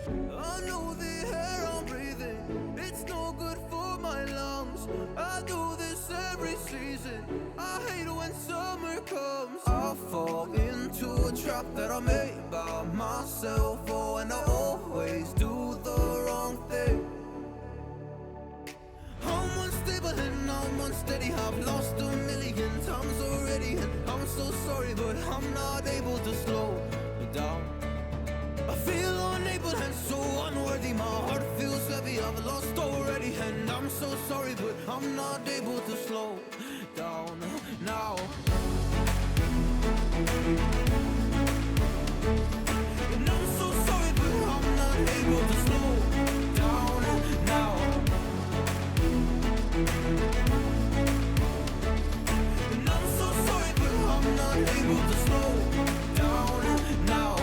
I know the air I'm breathing, it's no good for my lungs. I do this every season, I hate when summer comes. I fall into a trap that I made by myself. Oh, and I always do the wrong thing. I'm unstable and I'm unsteady, I've lost a million times already, and I'm so sorry, but I'm not able to slow down. I feel unable and so unworthy, my heart feels heavy, I've lost already, and I'm so sorry, but I'm not able to slow down now. And I'm so sorry, but I'm not able to slow down now. And I'm so sorry, but I'm not able to slow down now.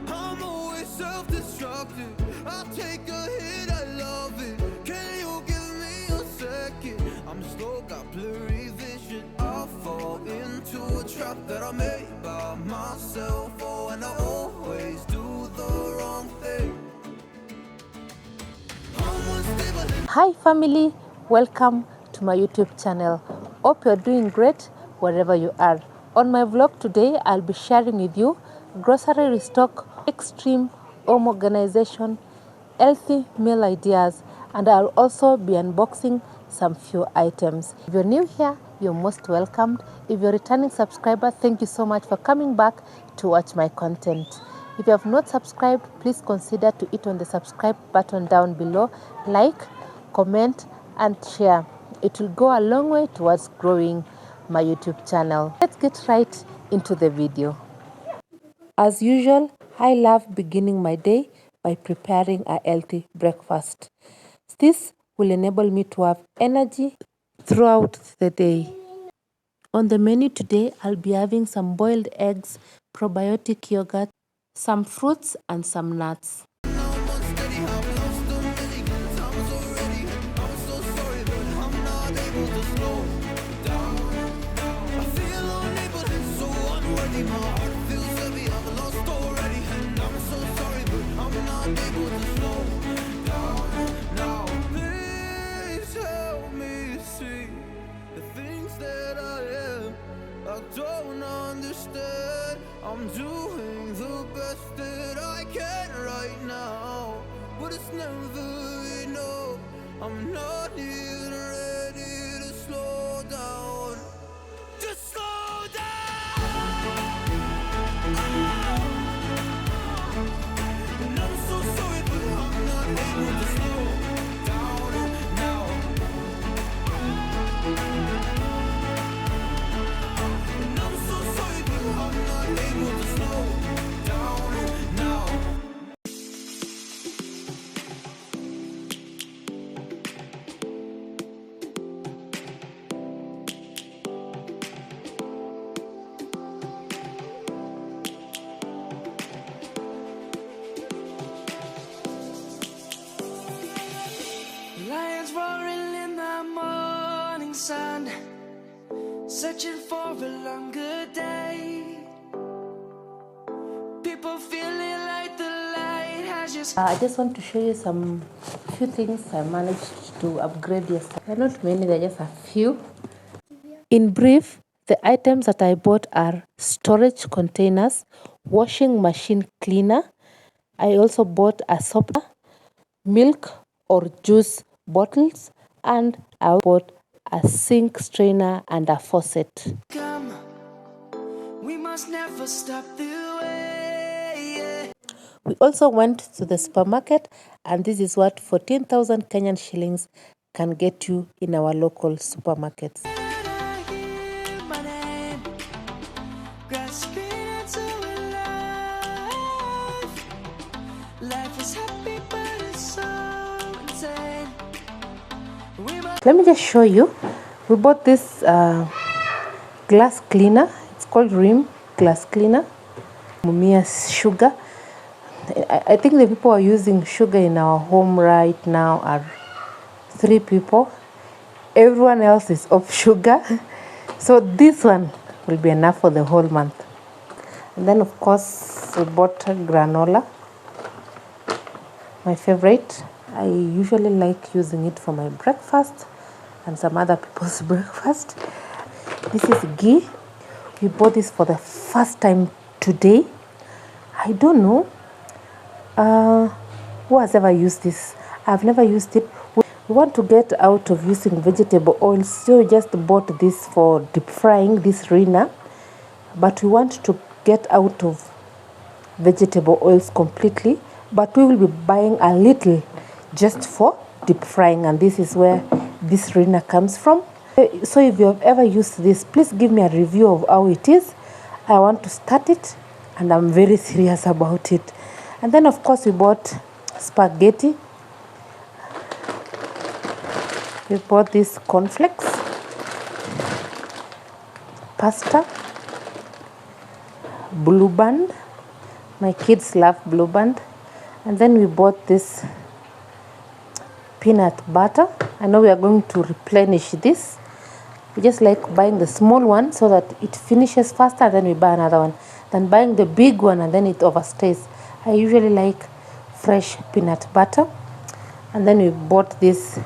I'm always self-destructive, I take a hit, I love it. Can you give me a second? I'm slow, got blurry vision. I fall into a trap that I made by myself. Oh, and I always do the wrong thing. I'm unstable and Hi family, welcome to my YouTube channel. Hope you're doing great wherever you are. On my vlog today, I'll be sharing with you grocery restock, extreme home organization, healthy meal ideas, and I'll also be unboxing some few items. If you're new here, you're most welcomed. If you're a returning subscriber, thank you so much for coming back to watch my content. If you have not subscribed, please consider to hit on the subscribe button down below, like, comment, and share. It will go a long way towards growing my YouTube channel. Let's get right into the video. As usual, I love beginning my day by preparing a healthy breakfast. This will enable me to have energy throughout the day. On the menu today, I'll be having some boiled eggs, probiotic yogurt, some fruits, and some nuts. I'm unsteady, I've lost a million times already, and I'm so sorry, but I'm not able to slow down. I feel unable and so unworthy, my heart feels heavy, I've lost already, and I'm so sorry, but I'm not able to slow down now. Please help me see the things that I am. I don't understand. I'm doing the best that I can right now, but it's never enough. I'm not even ready to slow down. Just slow down. And I'm so sorry, but I'm not able to slow down now. And I'm so sorry, but I'm not able to slow down now. Lions roaring in the morning sun, searching for a longer day. People feeling like the light has just I just want to show you some few things I managed to upgrade yesterday. They're not many, they're just a few. In brief, the items that I bought are storage containers, washing machine cleaner. I also bought a soap, milk or juice bottles, and I bought a sink strainer and a faucet. come. We must never stop the way. We also went to the supermarket, and this is what 14,000 Kenyan shillings can get you in our local supermarkets. And I hear my name, grasping into life. Life is happy, but it's so insane. We must Let me just show you. We bought this glass cleaner. It's called Rim glass cleaner. Mumia's sugar. I think the people who are using sugar in our home right now are 3 people. Everyone else is off sugar. So this one will be enough for the whole month. And then of course we bought granola. my favorite. I usually like using it for my breakfast and some other people's breakfast. This is ghee. We bought this for the first time today. I don't know who has ever used this. I've never used it. We want to get out of using vegetable oils, so we just bought this for deep frying, this Rina. But we want to get out of vegetable oils completely, but we will be buying a little just for deep frying, and this is where this Rina comes from. So if you have ever used this, please give me a review of how it is. I want to start it and I'm very serious about it. And then of course we bought spaghetti. We bought these cornflakes, pasta, Blue Band. My kids love Blue Band. And then we bought this peanut butter. I know we are going to replenish this. We just like buying the small one so that it finishes faster, and then we buy another one than buying the big one and then it overstays. I usually like fresh peanut butter. And then we bought this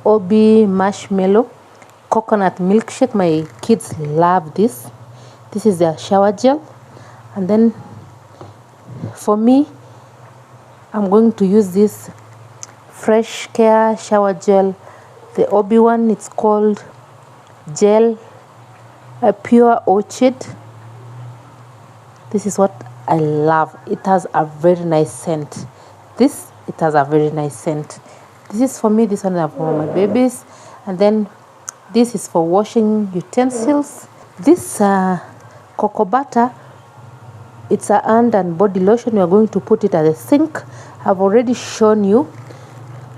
Obi marshmallow coconut milkshake. My kids love this. This is their shower gel. And then for me, I'm going to use this Fresh Care shower gel, the Obi one. It's called gel pure orchid. This is what I love. It has a very nice scent. It has a very nice scent. This is for me. This one is for my babies. And then this is for washing utensils. This cocoa butter, it's a hand and body lotion. We are going to put it at the sink. I've already shown you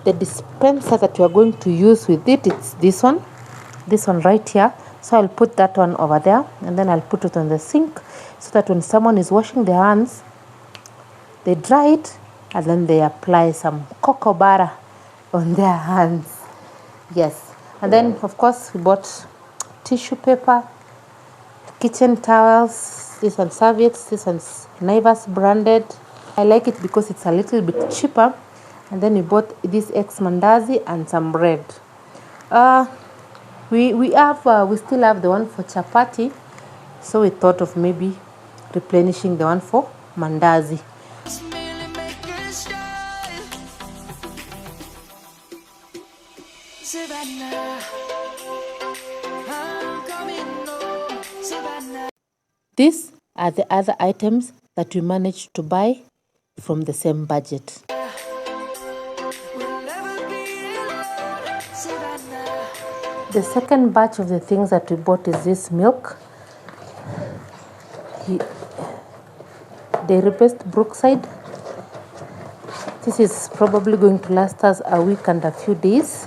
the dispenser that we are going to use with it. It's this one right here. So I'll put that one over there, and then I'll put it on the sink so that when someone is washing their hands, they dry it and then they apply some cocoa butter on their hands. Yes. And then of course we bought tissue paper, kitchen towels. This one serviettes. This one's Naivas branded. I like it because it's a little bit cheaper. And then we bought this ex mandazi and some bread. We still have the one for chapati, so we thought of maybe replenishing the one for mandazi. These are the other items that we managed to buy from the same budget. The second batch of the things that we bought is this milk. Dairy-based Brookside. This is probably going to last us a week and a few days.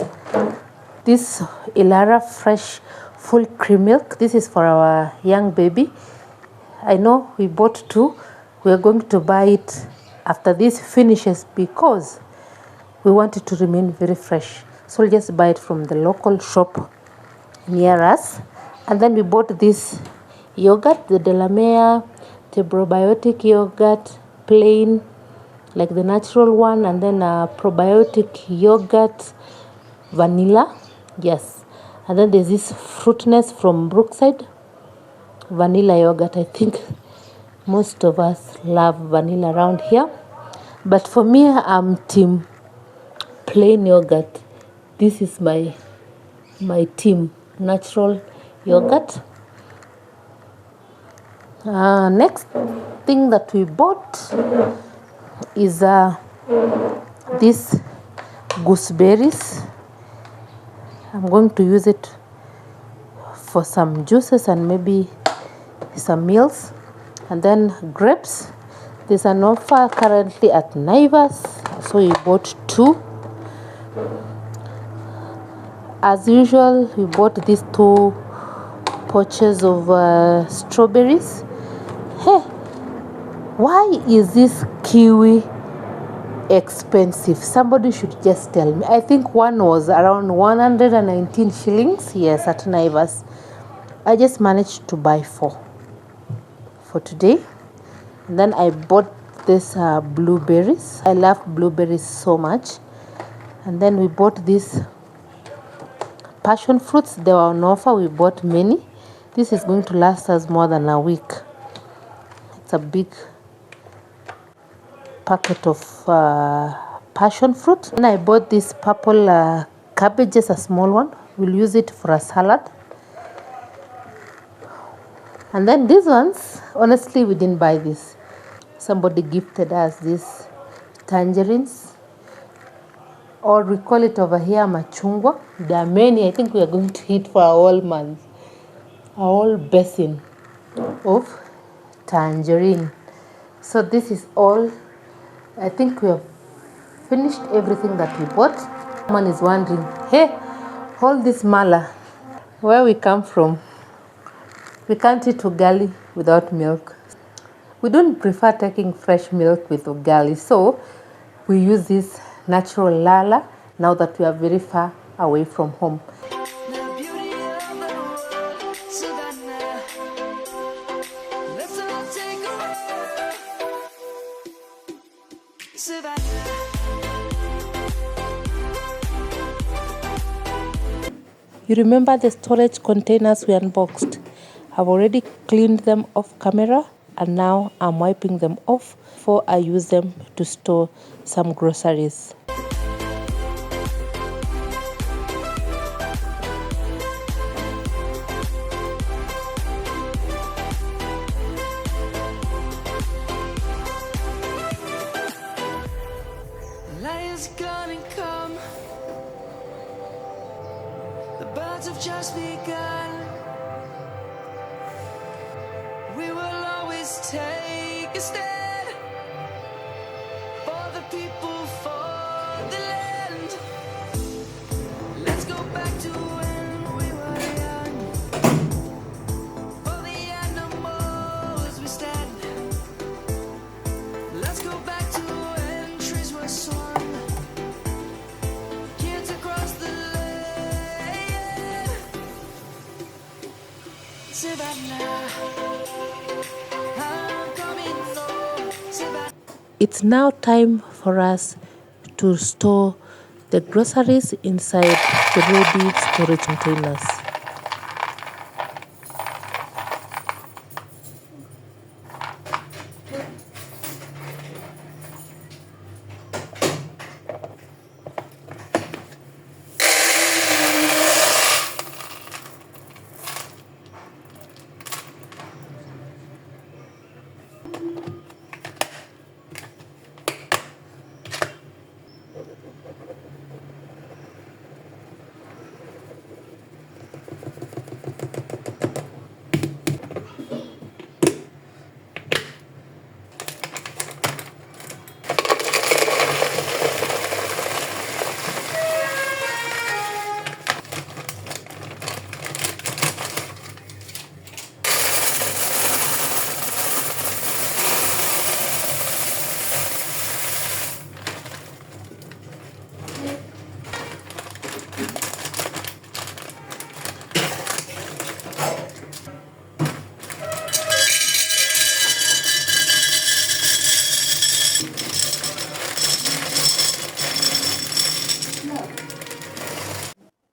This Ilara fresh full cream milk. This is for our young baby. I know we bought two. We are going to buy it after this finishes because we want it to remain very fresh. So we'll just buy it from the local shop near us. And then we bought this yogurt, the Delamere, the probiotic yogurt, plain, like the natural one, and then a probiotic yogurt, vanilla. Yes. And then there's this Fruitness from Brookside, vanilla yogurt. I think most of us love vanilla around here, but for me, I'm team plain yogurt. This is my team, natural yogurt. Next thing that we bought is this gooseberries. I'm going to use it for some juices and maybe some meals. And then grapes. There's an offer currently at Naivas, so we bought two. As usual, we bought these two pouches of strawberries. Hey, why is this kiwi expensive? Somebody should just tell me. I think one was around 119 shillings. Yes, at Naivas. I just managed to buy four for today. And then I bought these blueberries. I love blueberries so much. And then we bought these passion fruits. They were on offer. We bought many. This is going to last us more than a week. It's a big packet of passion fruit. And I bought this purple cabbages, a small one. We'll use it for a salad. And then these ones, honestly, we didn't buy this. Somebody gifted us these tangerines, or we call it over here machungwa. There are many. I think we are going to eat for a whole month, a whole basin of tangerine. So this is all. I think we have finished everything that we bought. Someone is wondering, hey, all this mala, where we come from. We can't eat ugali without milk. We don't prefer taking fresh milk with ugali, so we use this natural lala now that we are very far away from home. The beauty of the world, Savannah. Let's all take a walk, Savannah. You remember the storage containers we unboxed? I've already cleaned them off camera, and now I'm wiping them off before I use them to store some groceries. Lion's gonna come. The birds have just begun. We will always take a stand for the people, for the land. Let's go back to when we were young. For the animals we stand. Let's go back to when trees were swung. Kids across the land. Savannah. It's now time for us to store the groceries inside the ready storage containers.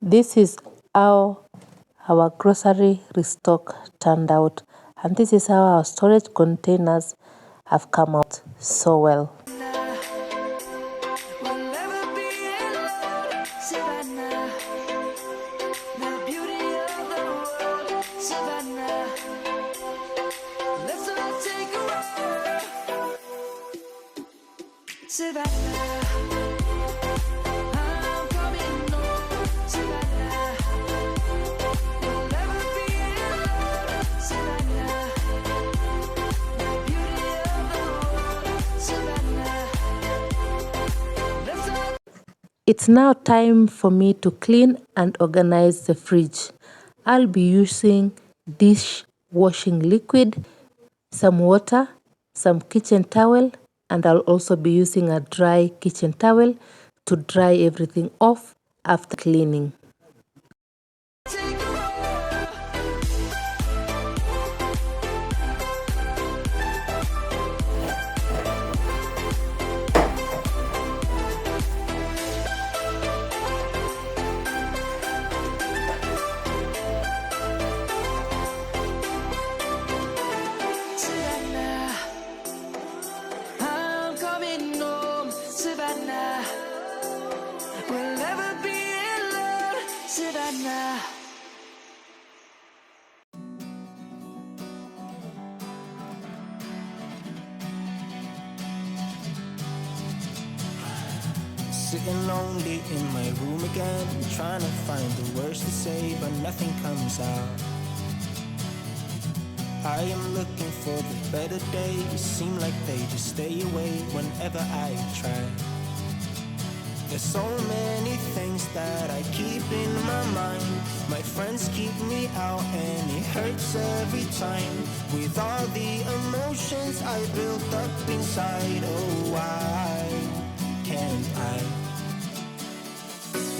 This is how our grocery restock turned out, and this is how our storage containers have come out so well. We'll never be alone, Savannah. The beauty of the world, Savannah. Let's all take a walk, Savannah. I'm coming home, Savannah. We'll never be alone, Savannah. The beauty of the world, Savannah. Let's all. It's now time for me to clean and organize the fridge. I'll be using dish washing liquid, some water, some kitchen towel, and I'll also be using a dry kitchen towel to dry everything off after cleaning. Take a walk. right now. Sitting lonely in my room again, trying to find the words to say, but nothing comes out. I am looking for the better days, seem like they just stay away whenever I try. There's so many things that I keep in my mind. My friends keep me out and it hurts every time. With all the emotions I built up inside, oh why can't I?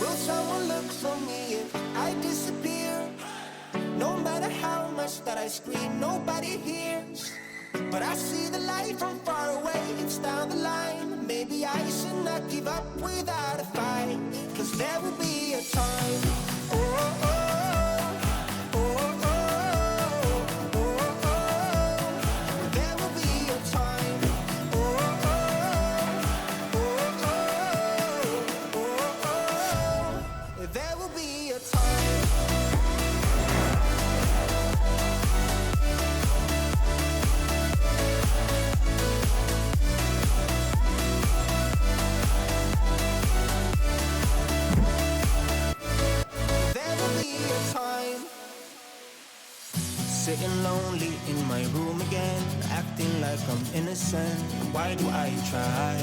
Will someone look for me if I disappear? No matter how much that I scream, nobody hears. But I see the light from far away, it's down the line. Maybe I should not give up without a fight, 'cause there will be a time. Oh, oh, oh, oh, oh, oh, oh. There will be a time. Oh, oh, oh, oh, oh, oh. There will be a time. Sitting lonely in my room again, acting like I'm innocent. Why do I try?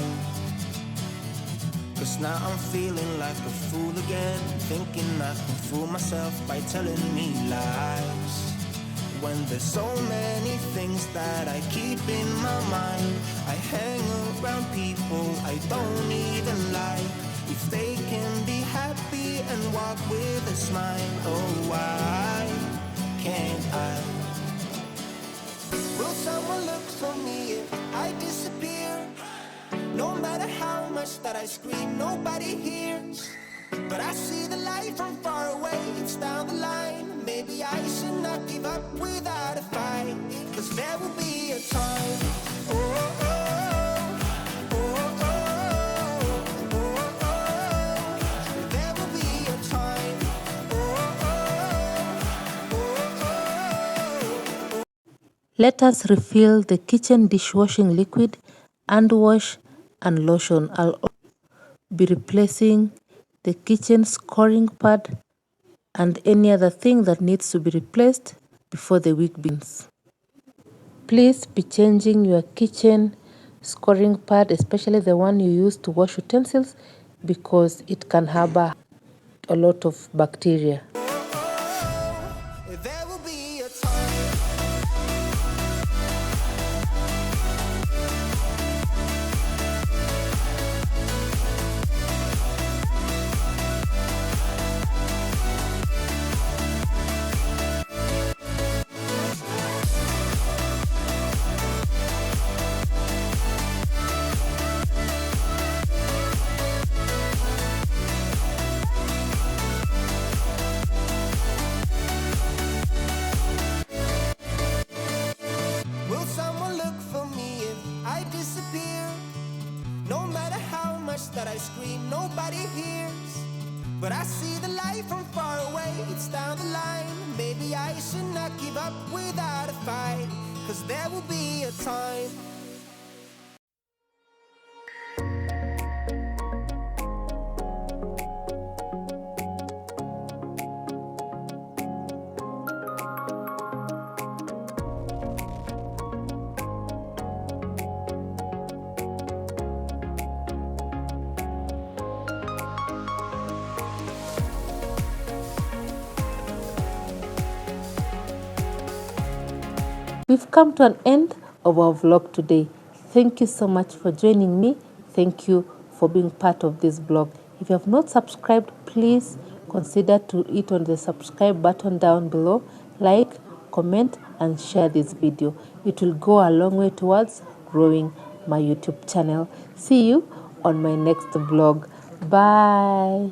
'Cause now I'm feeling like a fool again, thinking I can fool myself by telling me lies. When there's so many things that I keep in my mind, I hang around people I don't even like. If they can be happy and walk with a smile, oh why can't I? Will someone look for me if I disappear? No matter how much that I scream, nobody hears. But I see the light from far away, it's down the line. Maybe I should not give up without a fight, 'cause there will be a time. Oh, oh, oh, oh, oh, oh, oh. There will be a time. Oh, oh, oh, oh. Let us refill the kitchen dishwashing liquid, hand wash and lotion. I'll be replacing the kitchen scoring pad and any other thing that needs to be replaced before the week begins. Please be changing your kitchen scoring pad, especially the one you use to wash utensils, because it can harbor a lot of bacteria. There will be a time. Will someone look for me if I disappear? No matter how much that I scream, nobody hears. But I see the light from far away, it's down the line. Maybe I should not give up without a fight, 'cause there will be a time. We've come to an end of our vlog today. Thank you so much for joining me. Thank you for being part of this vlog. If you have not subscribed, please consider to hit on the subscribe button down below. Like, comment and share this video. It will go a long way towards growing my YouTube channel. See you on my next vlog. Bye.